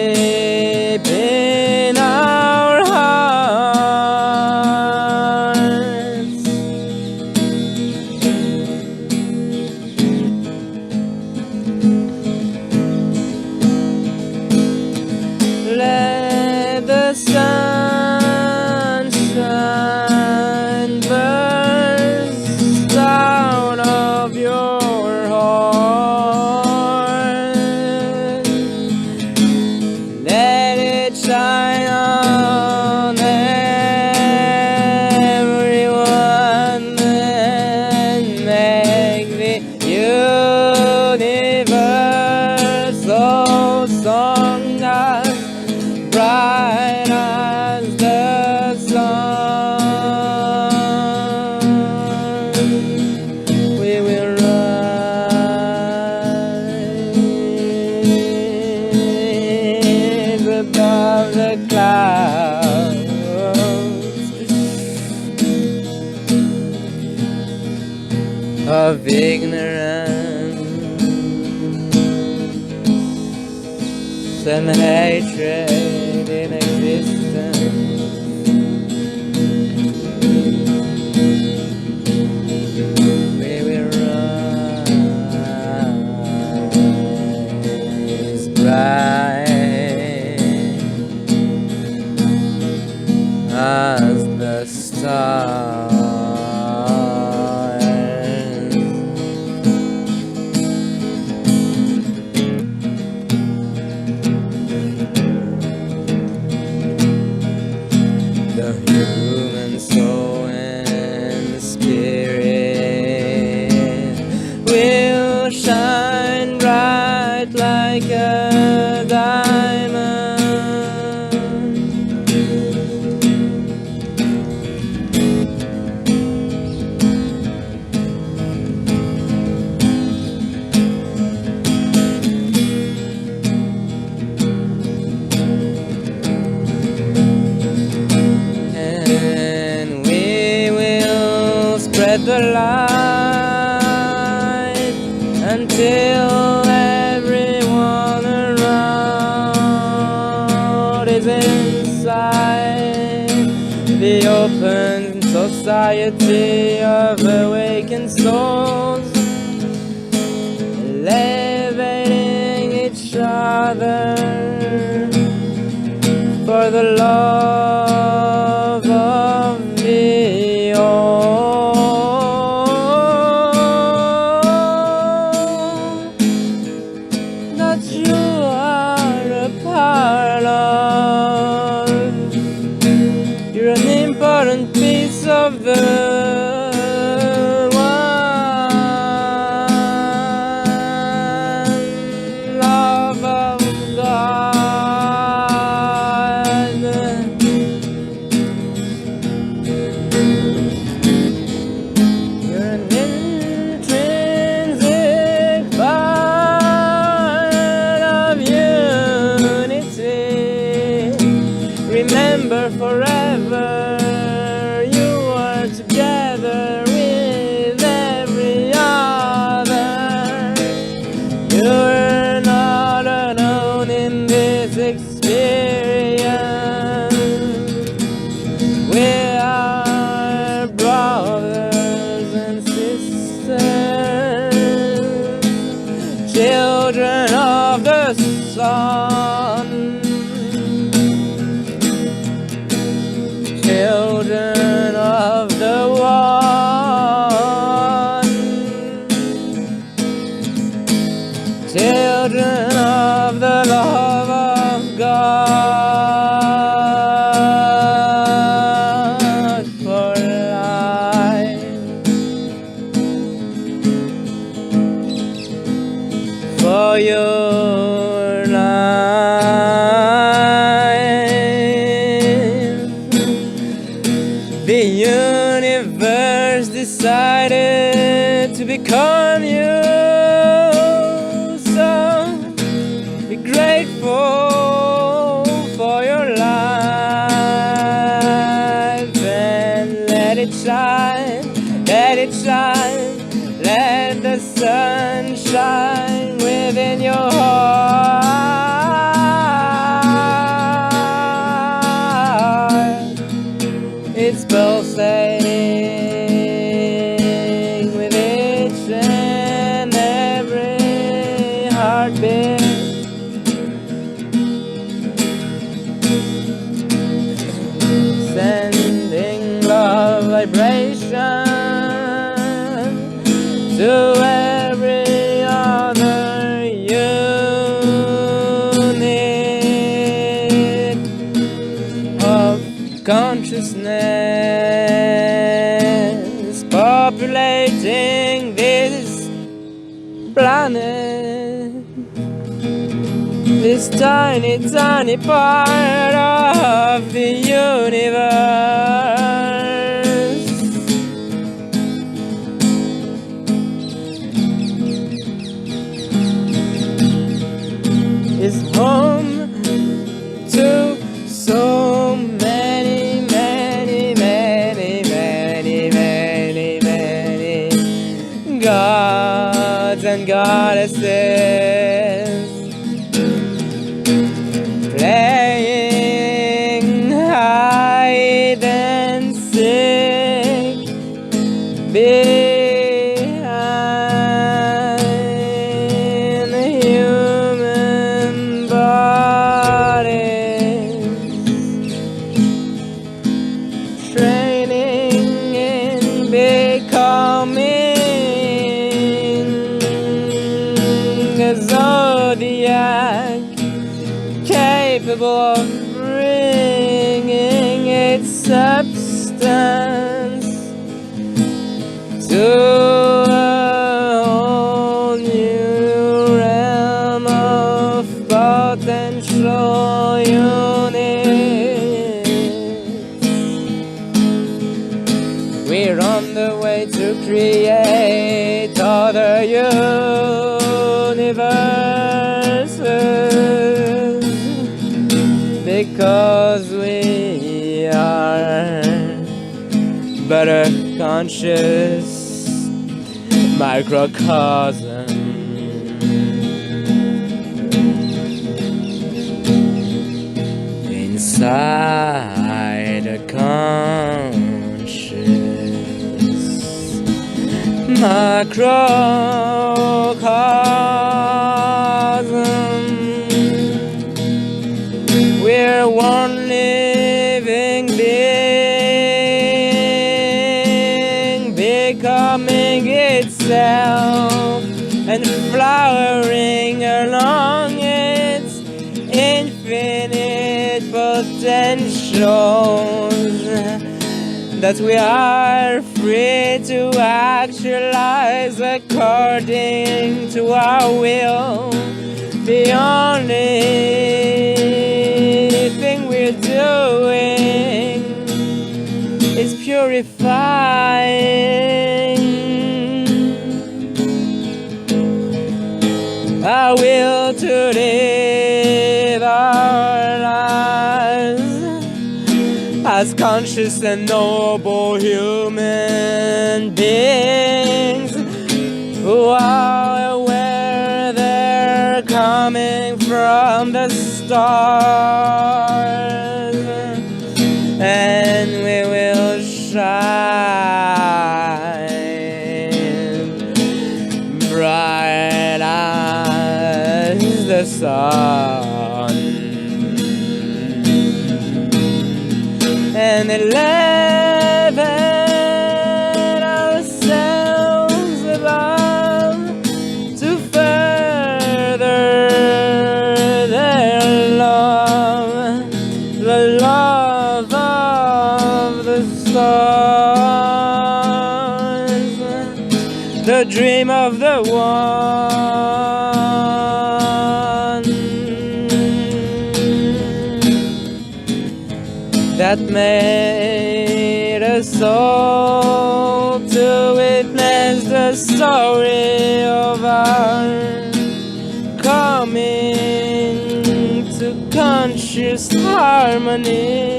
deep in our hearts. Let the sunshine burst out of your heart. Let it shine on everyone and make the universal song as bright as the sun. We will rise above the clouds of ignorance and hatred in existence. We will rise bright as the stars. The human soul and spirit will shine bright like a diamond. And we will spread the light until everyone around is inside the open society of awakened souls, elevating each other for the love of the all that you are a part of. You're an important piece of the one love of God. You're an intrinsic part of unity. Remember forever you are together with every other. You're not alone in this experience. We are brothers and sisters, children of the sun, children of the one, children of the love of God for life, for your life. The universe decided to become you, so be grateful for your life and let it shine. shine, let it shine, let the sun shine within your heart. It's pulsating with each and every heartbeat. Sending love vibration to every other unit of consciousness populating this planet, this tiny, tiny part of the universe is home to so many, many, many, many, many, many gods and goddesses playing hide and seek behind the human bodies, training in becoming a zodiac capable of bringing its substance to a whole new realm of potential units. We're on the way to create other universes, because we are but a conscious microcosm inside a conscious macrocosm. We're one living being, becoming itself and flowering along its infinite potentials that we are free to actualize according to our will. The only thing we're doing is purifying our will to live our lives as conscious and noble human beings who are aware they're coming from the stars, and we will shine bright as the sun and elevate ourselves above to further their love, the love of the stars, the dream of the one that made us all to witness the story of our coming to conscious harmony.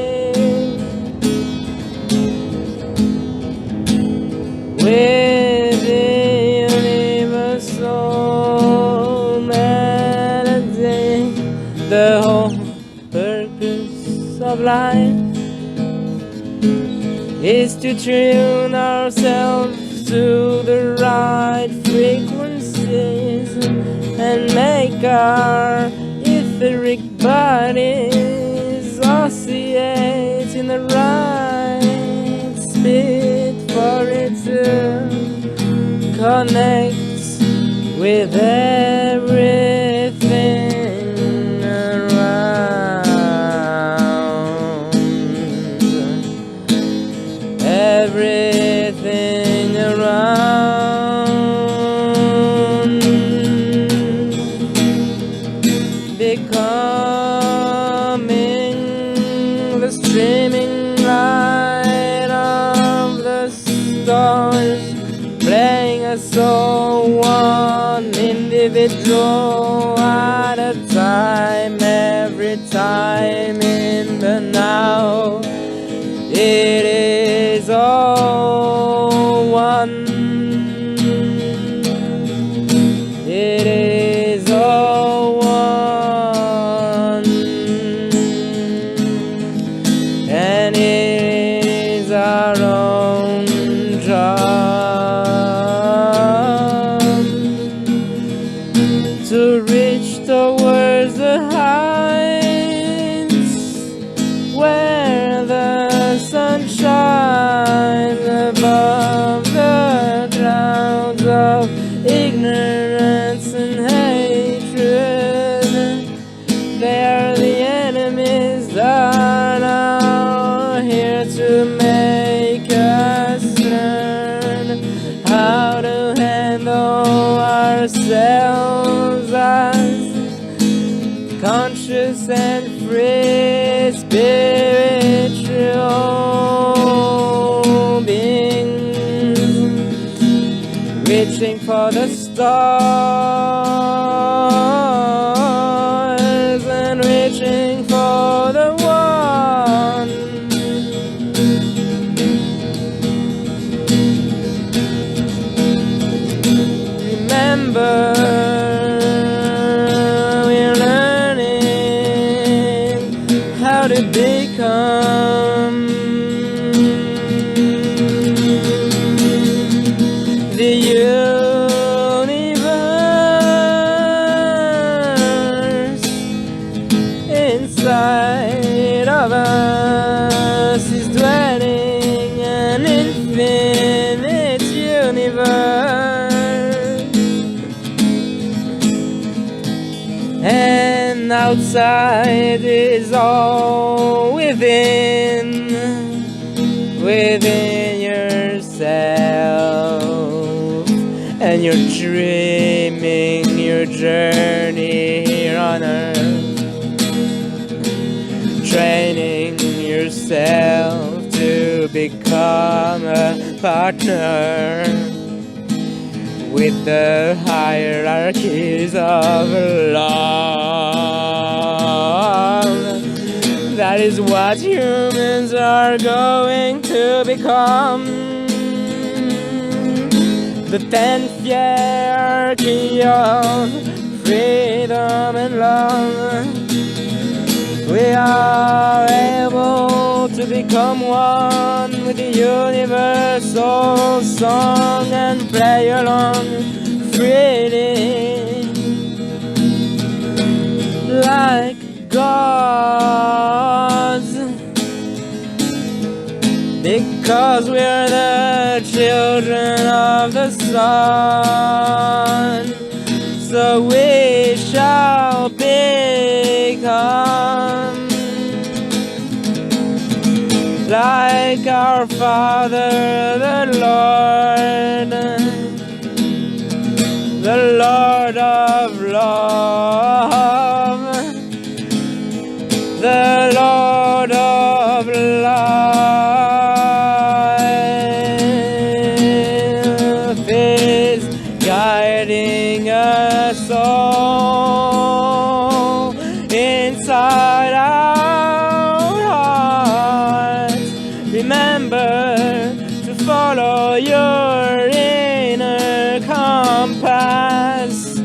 with the universal melody. The whole purpose of life is to tune ourselves to the right frequencies and make our etheric bodies oscillate in the right speed for it to connect with everything around. Everything around, becoming the streaming light of the stars, playing us all one individual at a time, every time in the now. It is all one. It is all one. And it is our own job to reach towards the heights where the sun shines above the clouds of ignorance and hatred. They are the enemies that are here to make us learn how to handle ourselves as conscious and free spiritual beings, reaching for the stars and reaching for the one. Remember, we're learning how to become the universe inside of us is dwelling an infinite universe, and outside is all within yourself, and you're dreaming your journey here on earth, training yourself to become a partner with the hierarchies of love. That is what humans are going to become. The 10th hierarchy of freedom and love. We are able to become one with the universal song and play along freely like gods, because we're the children of the sun. So we shall become like our Father, the Lord of love, the Lord of life is guiding us all inside our hearts. Remember to follow your compass,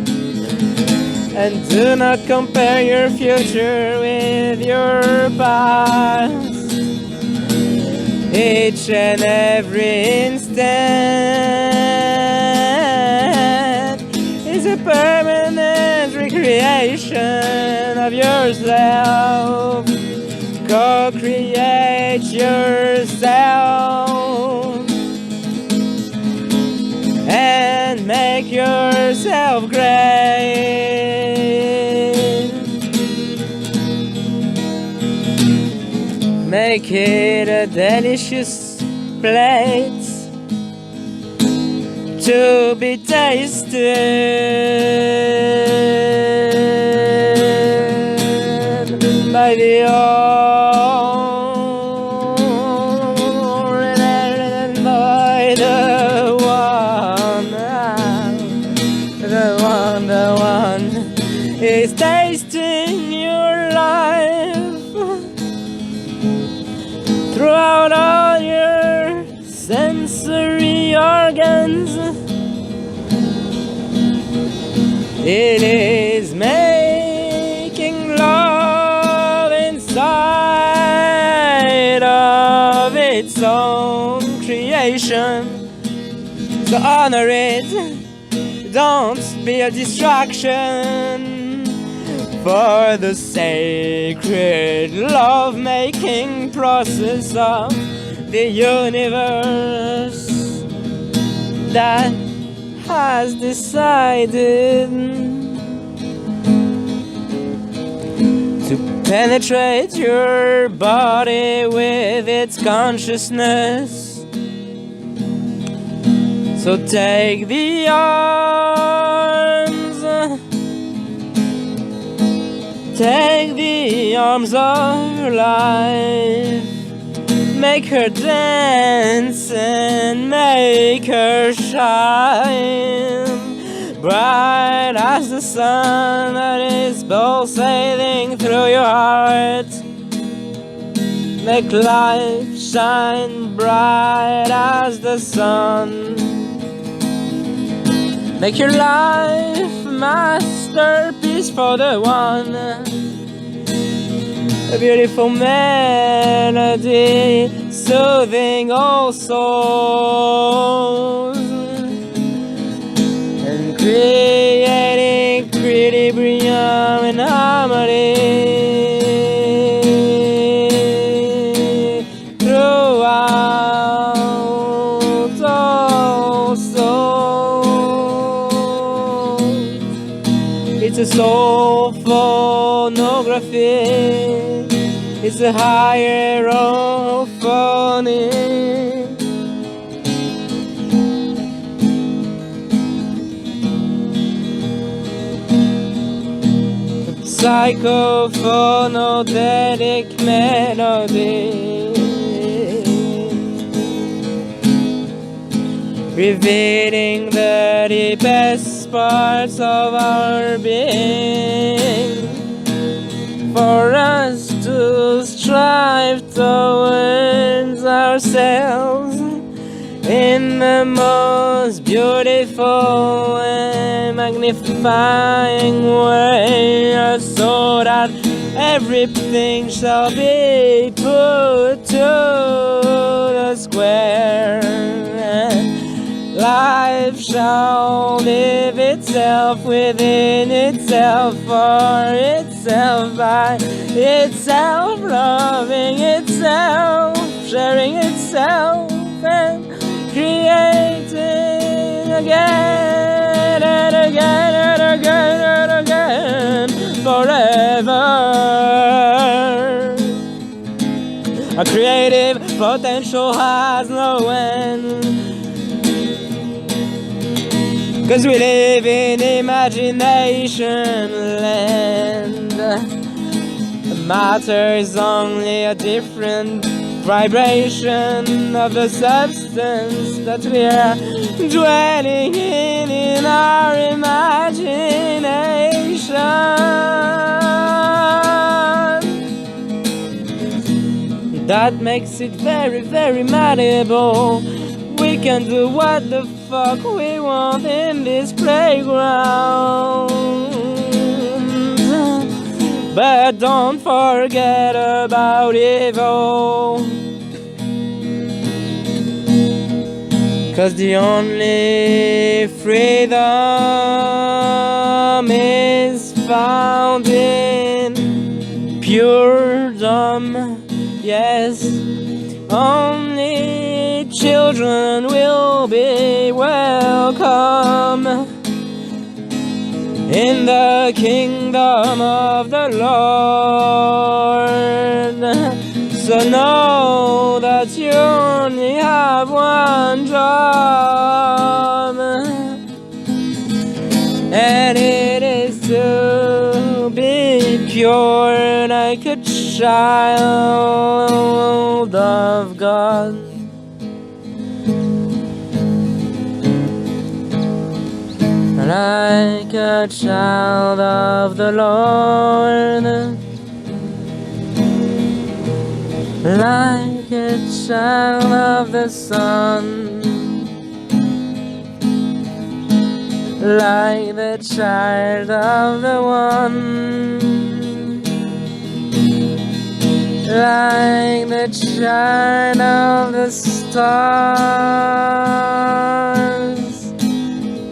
and do not compare your future with your past. Each and every instant is a permanent recreation of yourself. Co-create yourself and make yourself great. Make it a delicious plate to be tasted by the and by the one is tasting your life throughout all your sensory organs. It is making love inside of its own creation. So honor it, don't be a distraction for the sacred love-making process of the universe that has decided to penetrate your body with its consciousness. So take the arms, take the arms of your life, make her dance and make her shine bright as the sun that is pulsating through your heart. Make life shine bright as the sun. Make your life a masterpiece for the one. A beautiful melody soothing all souls and creating equilibrium and harmony throughout all souls. It's a soul phonography. It's a hierophony. Psychophonodelic melody, revealing the deepest parts of our being, for us to strive towards ourselves in the most beautiful and magnifying way, so that everything shall be put to the square. Life shall live itself within itself, for itself, by itself, loving itself, sharing itself, and creating again and again and again and again forever. Our creative potential has no end, 'cause we live in imagination land. Matter is only a different vibration of the substance that we are dwelling in our imagination. That makes it very, very malleable. We can do what the fuck we want in this playground, but don't forget about evil, 'cause the only freedom is found in pure dumb. Yes, only children will be welcome in the kingdom of the Lord. So know that you only have one job, and it is to be pure like a child of God. Like a child of the Lord, like a child of the sun, like the child of the one, like the child of the stars,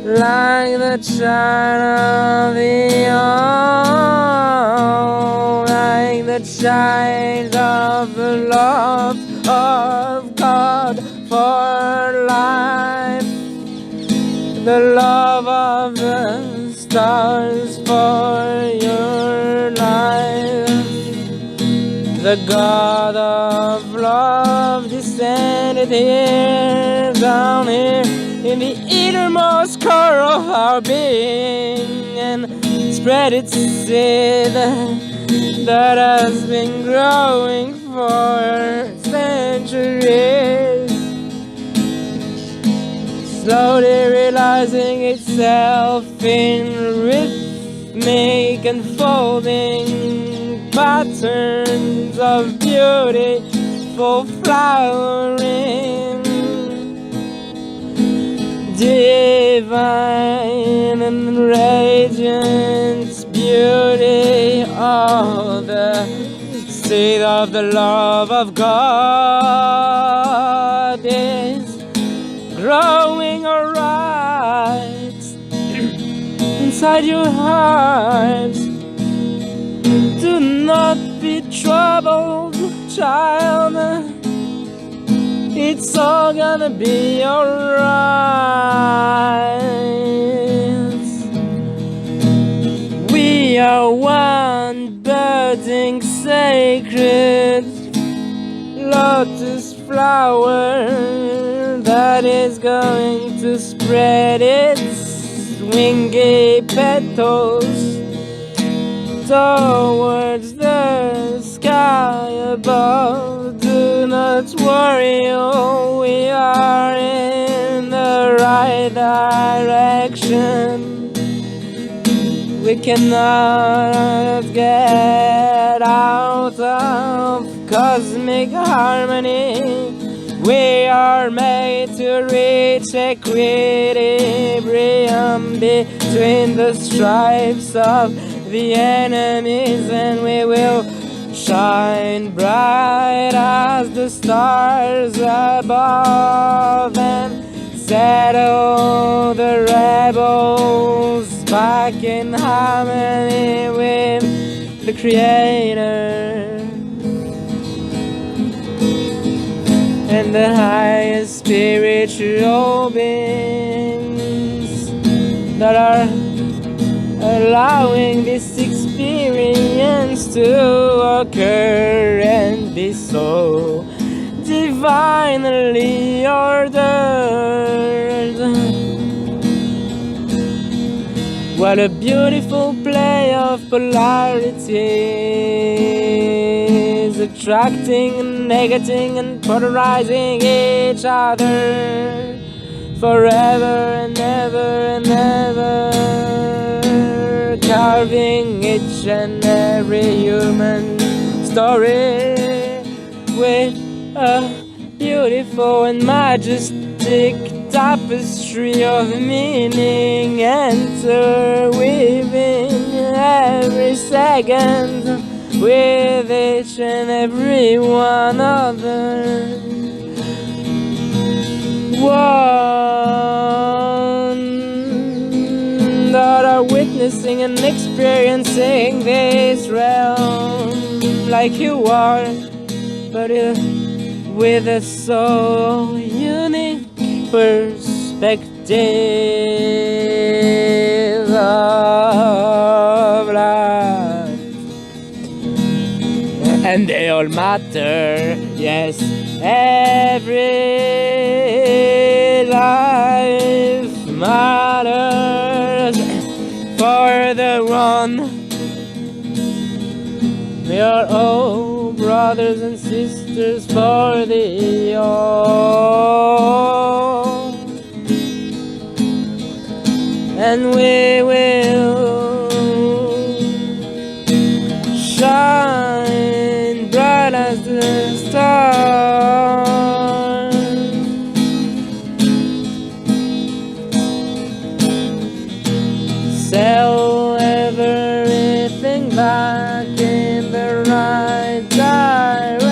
like the child of the all, like the child of the love of God for life, the love of the stars for your life. The God of love descended here, down here, in the innermost core of our being, and spread its seed that has been growing for centuries, slowly realizing itself in rhythmic unfolding patterns of beautiful flowering, divine and radiant beauty of the seed of the love of God is growing alright inside your heart. Do not be troubled, child. It's all gonna be alright. We are one budding sacred lotus flower that is going to spread its wingy petals towards the sky above. Do not worry, oh, we are in the right direction. We cannot get out of cosmic harmony. We are made to reach equilibrium between the stripes of the enemies, and we will shine bright as the stars above and settle the rebels back in harmony with the Creator and the highest spiritual beings that are allowing this experience to occur and be so divinely ordered. What a beautiful play of polarities, attracting and negating and polarizing each other forever and ever and ever, carving each and every human story with a beautiful and majestic chaotic tapestry of meaning, interweaving every second with each and every one other. One that are witnessing and experiencing this realm like you are, but with a so unique perspective of life. And they all matter, yes, every life matters for the one. We are all brothers and sisters for the all, and we will shine bright as the stars. Sell everything back in the right direction.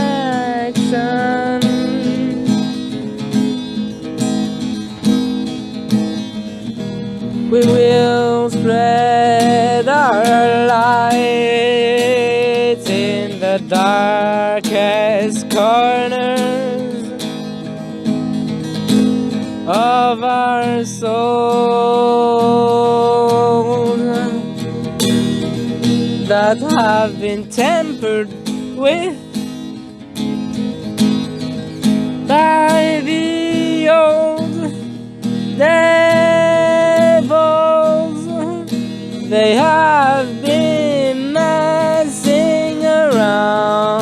We will spread our light in the darkest corners of our souls that have been tempered with by the old devils. They have been messing around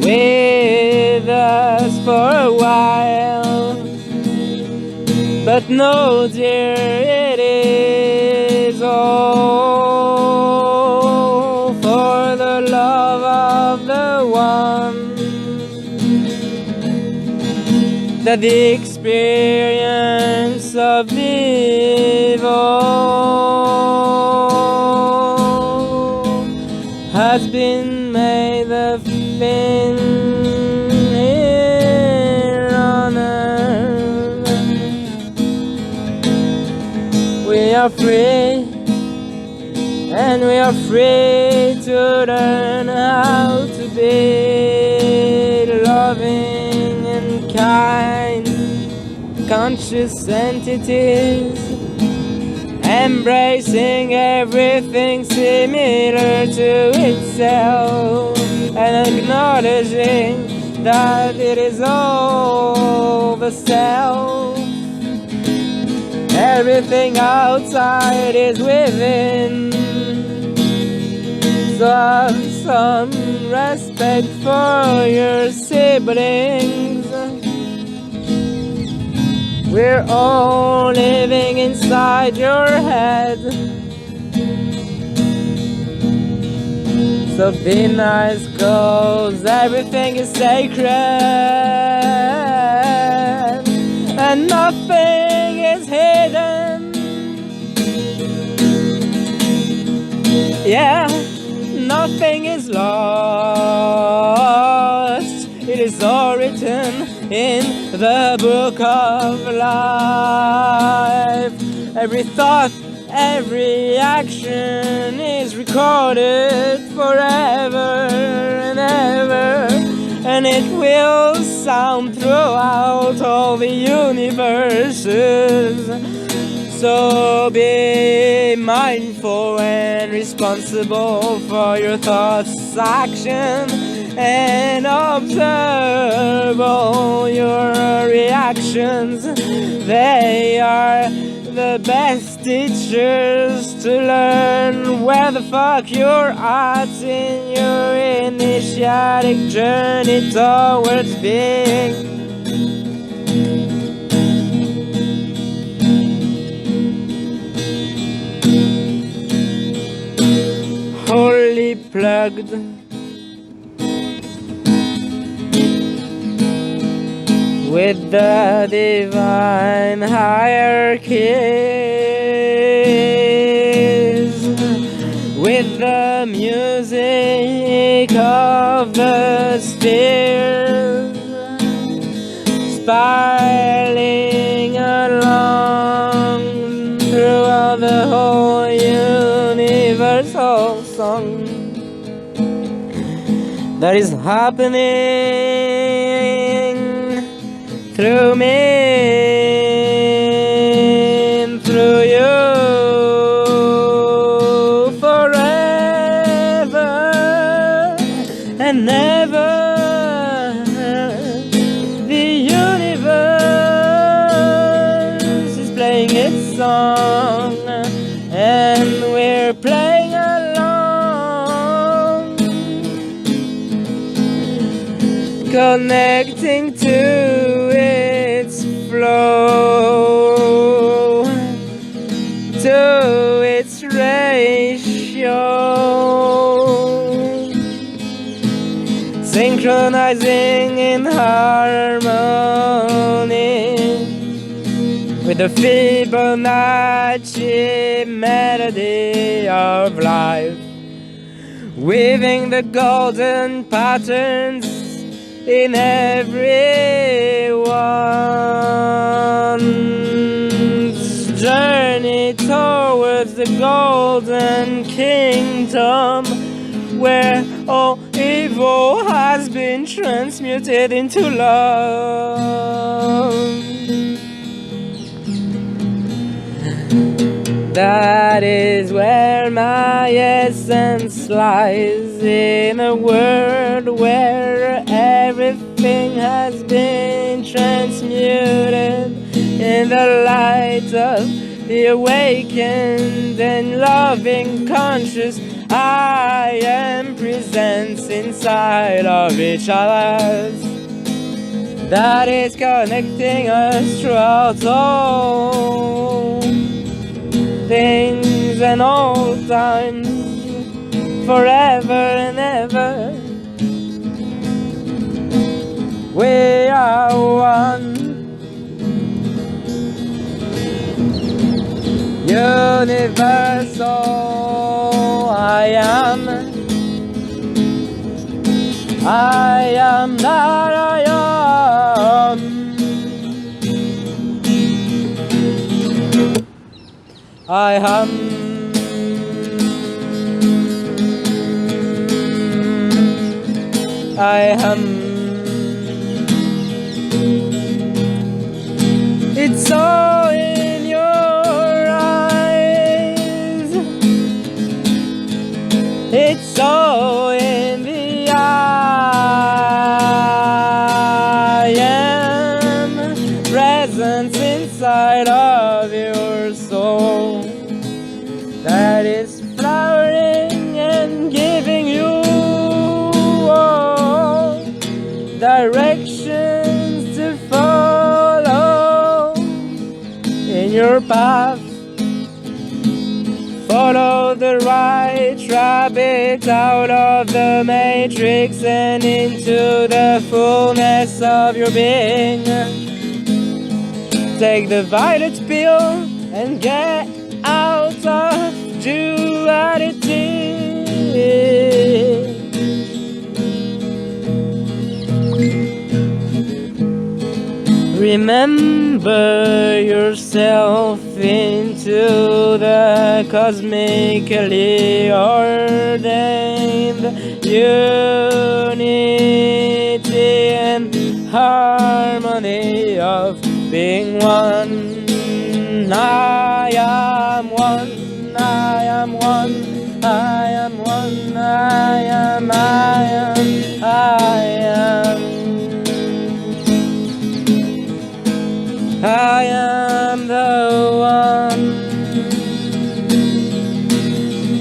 with us for a while, but no, dear, it is all for the love of the one. That the experience of evil has been made the fin here on earth. We are free, and we are free to learn how to be loving and kind, conscious entities, embracing everything similar to itself, and acknowledging that it is all the self. Everything outside is within. So have some respect for your siblings. We're all living inside your head. So be nice, 'cause everything is sacred, and nothing is hidden. Yeah, nothing is lost. It is all written in the book of life. Every thought, every action is recorded forever and ever, and it will sound throughout all the universes. So be mindful and responsible for your thoughts, action, and observe all your reactions. They are the best teachers to learn where the fuck you're at in your initiatic journey towards being. Wholly plugged. with the divine hierarchies, with the music of the spheres, spiraling along throughout the whole universal song that is happening through me and through you forever and ever. The universe is playing its song and we're playing along, connecting to its flow, to its ratio, synchronizing in harmony with the Fibonacci melody of life, weaving the golden patterns in everyone's journey towards the golden kingdom, where all evil has been transmuted into love. That is where my essence lies, in a world where everything has been transmuted in the light of the awakened and loving conscious I am presence inside of each other, that is connecting us throughout all things and all times, forever and ever. We are one, universal. I am that I am. I am. I am. It's all in your eyes. It's all in the I am presence inside of your soul, that is flowering and giving you all directions to follow in your path. Follow the right rabbit out of the matrix and into the fullness of your being. Take the violet pill and get out of duality. Remember yourself into the cosmically ordained unity and harmony of being one. I am one, I am one, I am one, I am, I am, I am. I am the one,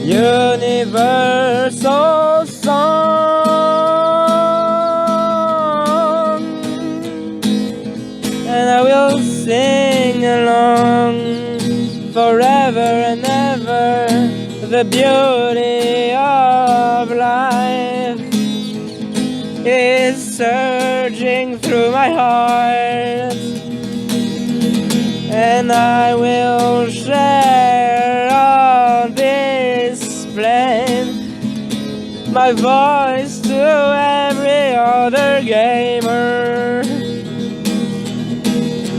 universal song, and I will sing along forever and ever. The beauty of life is surging through my heart. and I will share on this plane my voice to every other gamer,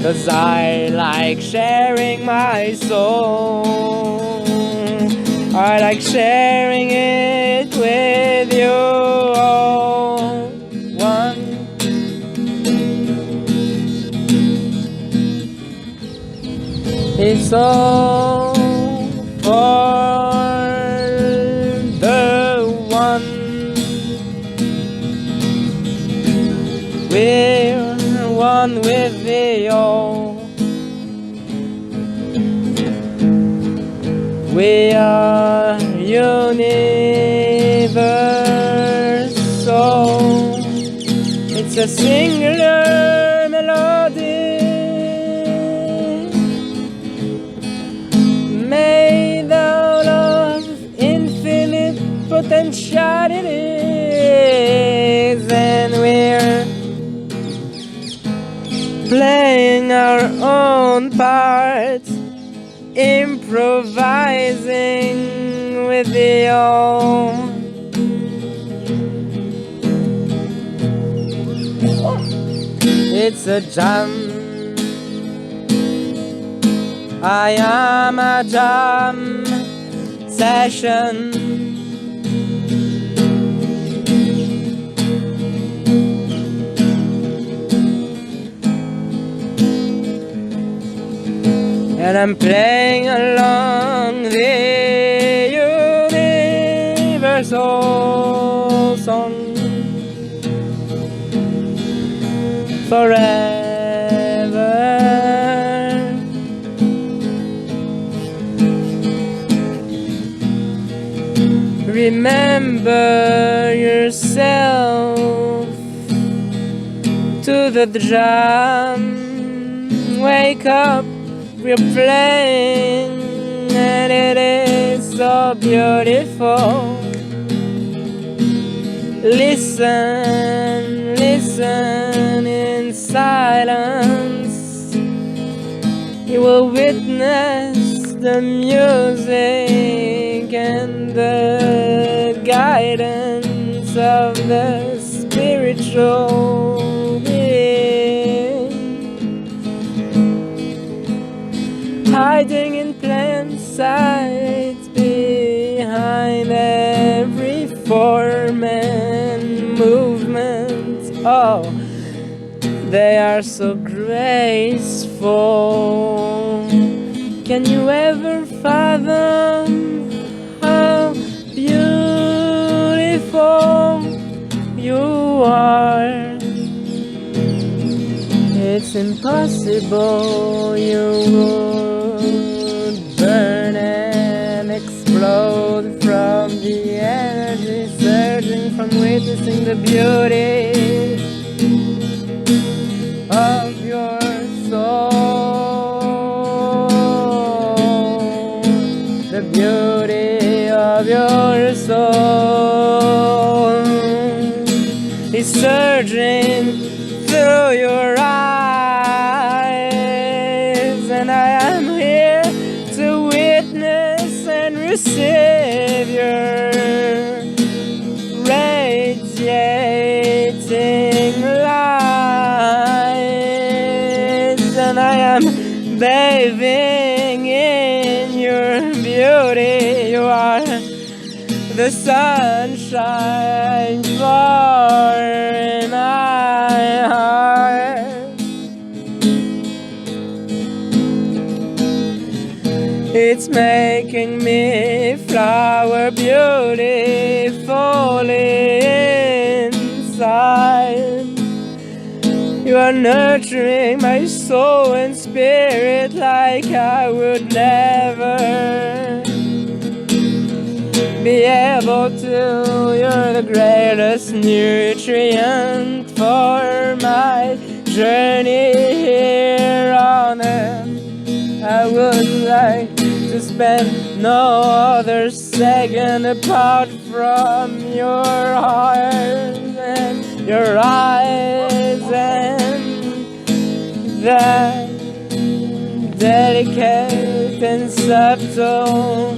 'cause I like sharing my soul. I like sharing it with you all. One. It's all for the one. We're one with the all. We are universal. It's a singular melody made out of infinite potentialities, and we're playing our own parts, improvising with the all. It's a jam. I am a jam session. And I'm playing along the universal song forever. Remember yourself to the drum. Wake up, we're playing, and it is so beautiful. Listen, listen in silence. You will witness the music and the guidance of the spiritual being, hiding in plain sight behind every form and movement. Oh, they are so graceful. Can you ever fathom how beautiful you are? It's impossible you would burn and explode from the energy surging from witnessing the beauty of your soul. The beauty of your soul is surging through your eyes, and I am here to witness and receive your radiating light, and I am bathing in your beauty. You are the sunshine for my heart. It's making me flower beautiful inside. You are nurturing my soul and spirit like I would never be able to. You're the greatest nutrient for my journey here on earth. I would like to spend no other second apart from your heart and your eyes and that delicate and subtle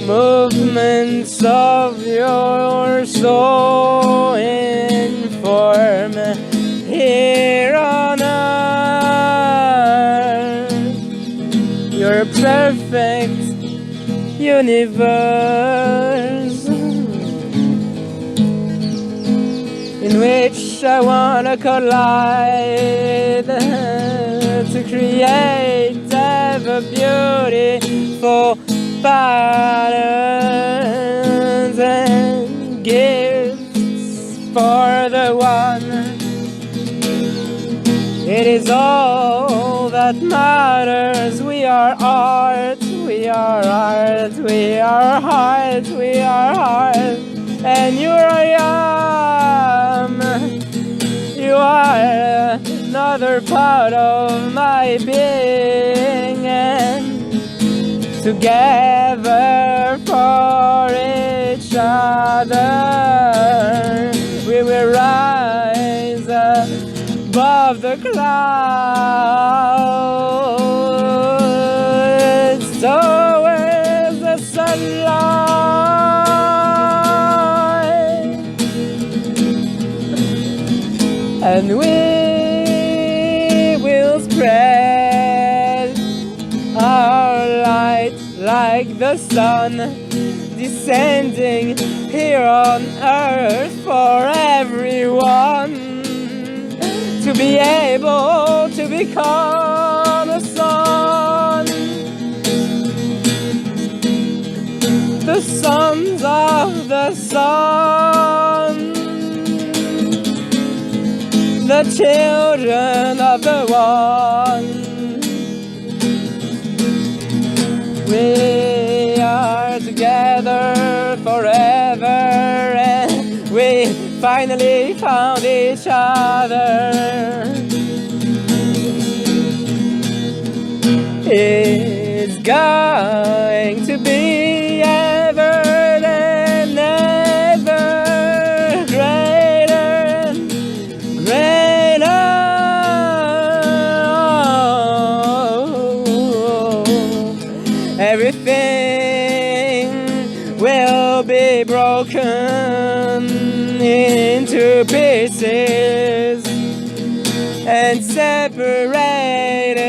movements of your soul inform here on earth your perfect universe, in which I wanna collide to create ever beautiful patterns and gifts for the one. It is all that matters. We are art, we are art, we are heart, we are heart, and you are young. You are another part of my being, and together for each other we will rise above the clouds towards the sunlight, and we will spread our light like the sun descending here on earth for everyone to be able to become a son. The sons of the sun, the children of the one. We are together forever, and we finally found each other. It's going to be ever and ever greater and greater. Everything will be broken into pieces and separated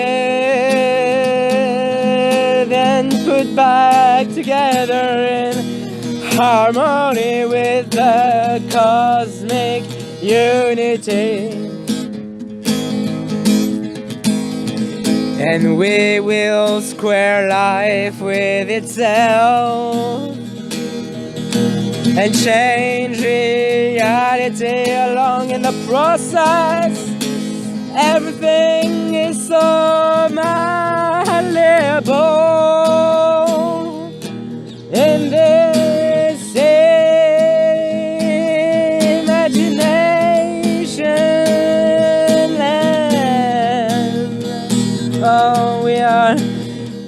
and put back together in harmony with the cosmic unity. And we will square life with itself and change reality along in the process. Everything is so malleable in this imagination land. Oh, we are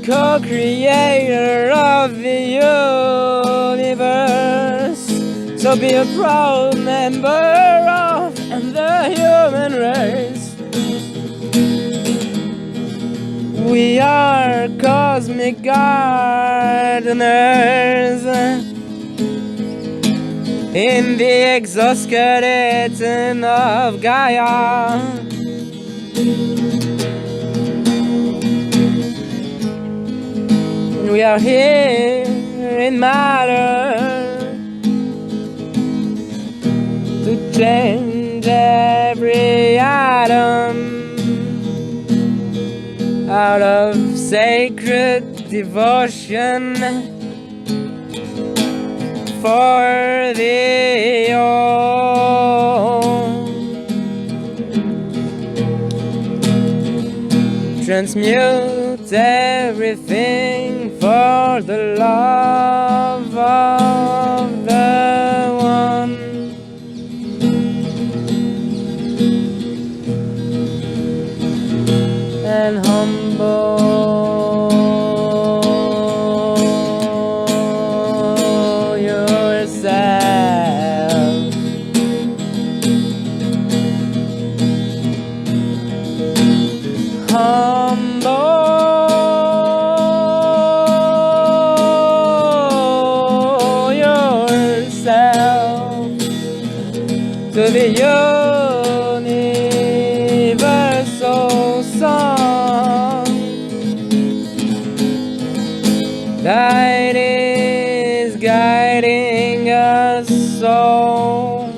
co-creator of the universe, so be a proud member of the human race. We are cosmic gardeners in the exoskeleton of Gaia. We are here in matter to change every atom out of sacred devotion for the all. Transmute everything for the love of the one. And humble yourself. Humble the universal song that is guiding us all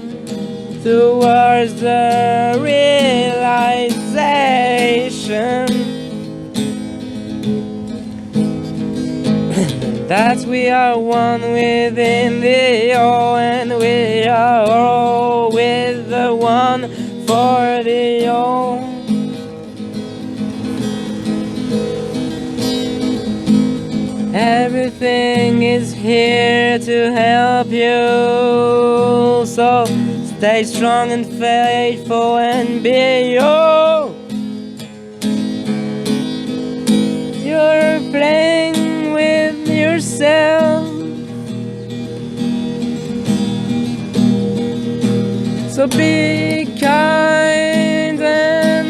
towards the realization that we are one within the all, and we are all with the one for the all. Everything is here to help you, so stay strong and faithful and be you. You're playing with yourself, so be kind and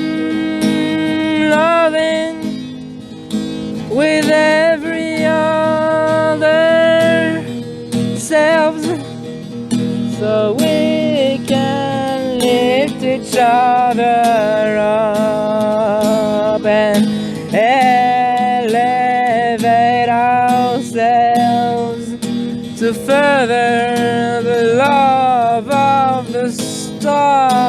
loving with every other selves, so we can lift each other up and elevate ourselves to further the love of the stars.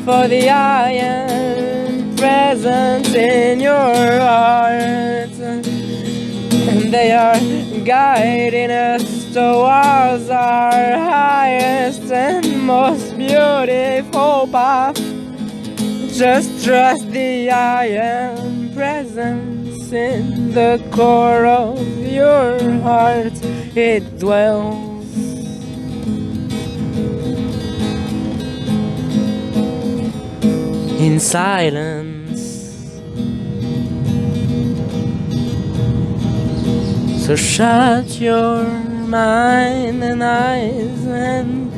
For the I am present in your heart, and they are guiding us towards our highest and most beautiful path. Just trust the I am presence in the core of your heart. It dwells. In silence, so shut your mind and eyes and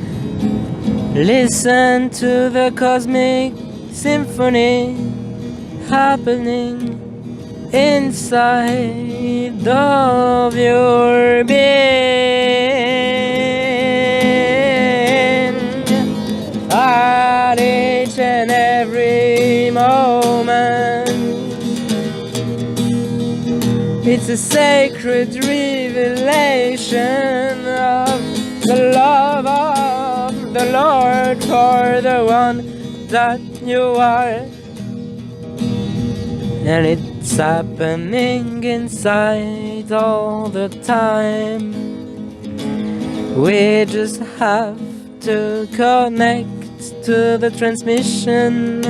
listen to the cosmic symphony happening inside of your being at each and every moment. It's a sacred revelation of the love of the Lord for the one that you are, and it's happening inside all the time. We just have to connect to the transmission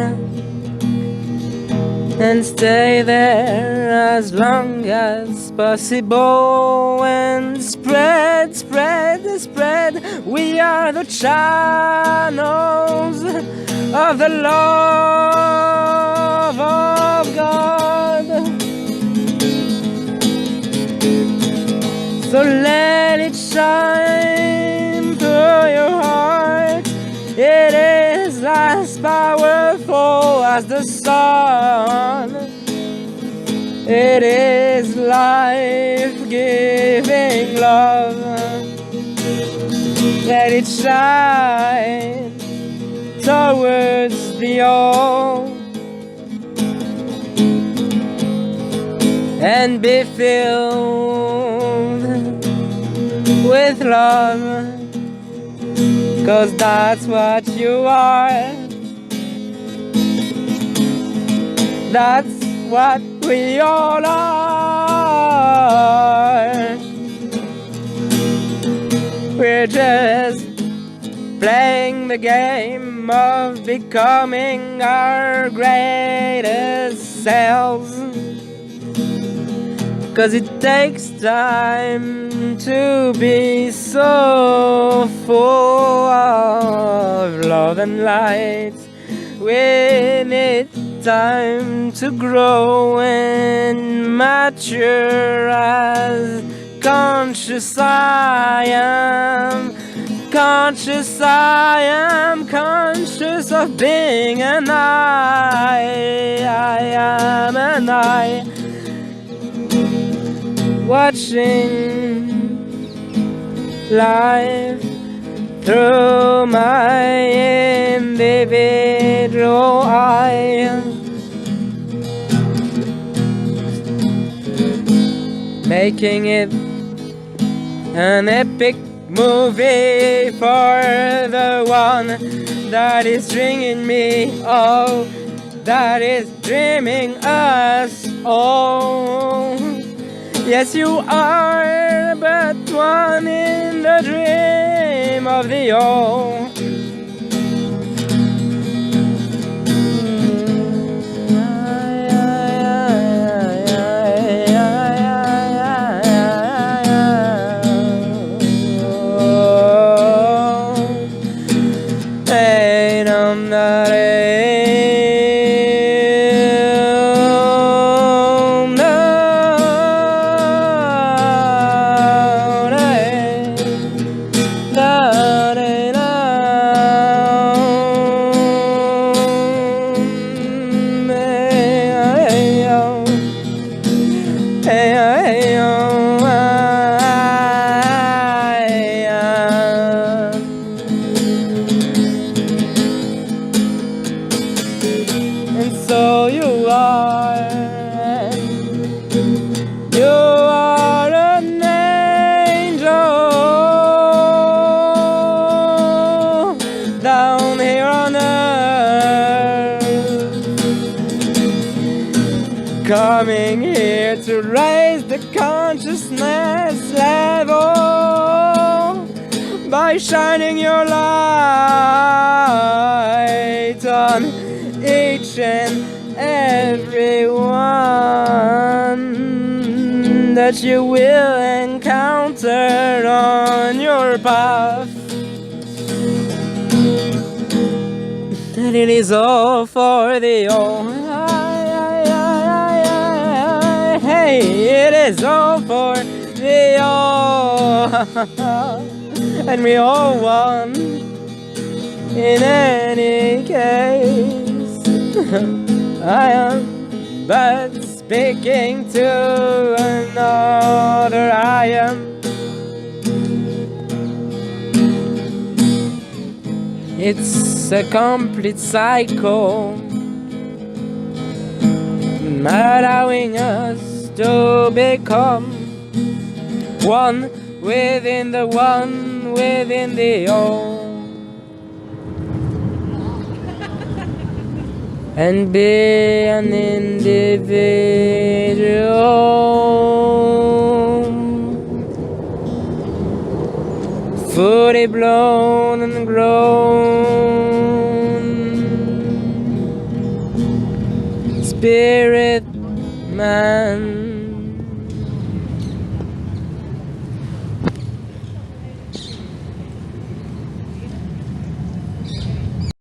and stay there as long as possible, and spread, spread, spread. We are the channels of the love of God. So let it shine through your heart. It is as powerful as the sun. It is life-giving love. Let it shine towards the all, and be filled with love, 'cause that's what you are. That's what we all are. We're just playing the game of becoming our greatest selves, 'cause it takes time to be so full of love and light. We need time to grow and mature as conscious I am. Conscious I am, conscious of being an I am an I. Watching life through my individual eye, making it an epic movie for the one that is stringing me, oh, that is dreaming us all. Yes, you are but one in the dream of the all. And so you are an angel down here on earth, coming here to raise the consciousness level by shining your light on each and every one that you will encounter on your path. And it is all for the all. Hey, it is all for the all. And we all won in any case. I am but speaking to another I am. It's a complete cycle, allowing us to become one within the all. And be an individual, fully blown and grown, spirit man.